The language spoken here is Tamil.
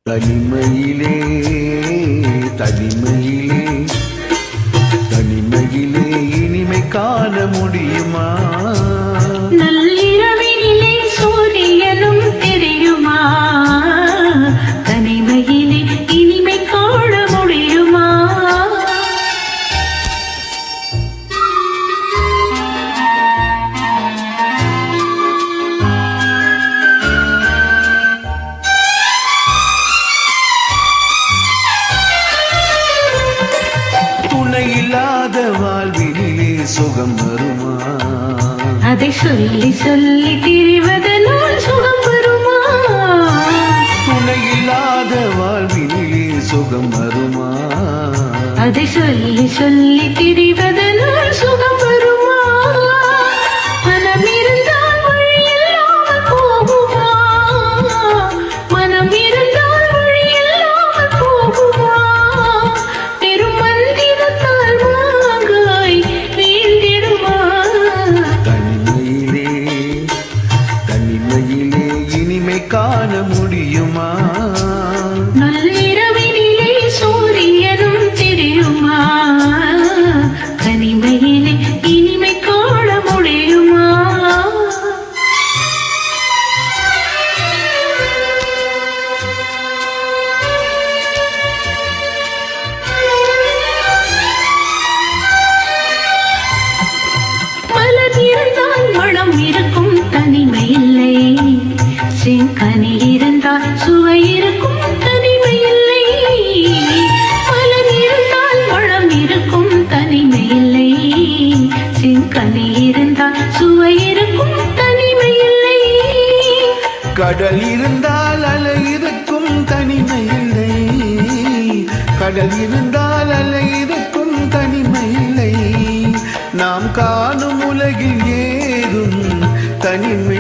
தனிமையிலே தனிமையிலே தனிமையிலே இனிமை காண முடியுமா? நள்ளிரவினிலே சூரியனும் தெரியுமா? தனிமையிலே இனிமை காண முடியுமா? இல்லாத வாழ்வினிலே சுகம் வருமா? அதை சொல்லி சொல்லி திரிவதனால் சுகம் வருமா? துணை இல்லாத வாழ்வினிலே சுகம் வருமா? அதை சொல்லி சொல்லி திரிவதனால் சுகம் வருமா? மனம் இருந்தால் வழி இல்லாமல் போகுமா? மனம் இருந்தால் வழி இல்லாமல் போகுமா? பெரும் மந்திரத்தால் வாங்காய் வீழ்ந்திடுமா? தனிமையிலே தனிமையிலே இனிமை காண முடியுமா? நள்ளிரவினிலே சூரியனும் தெரியுமா? தனிமையிலே இனிமை காண முடியுமா? மலர் இருந்தால் மனம் இருக்கும் தனிமை இல்லை. செங்கனி இருந்தால் சுவை இருக்கும் தனிமை இல்லை. மலர் இருந்தால் மனம் இருக்கும் தனிமை இல்லை. செங்கனி இருந்தால் சுவை இருக்கும் தனிமை இல்லை. கடல் இருந்தால் அலை இருக்கும் தனிமை இல்லை. கடல் இருந்தால் அலை இருக்கும் தனிமை இல்லை. நாம் காணும் உலகில் ஏதும் தனிமை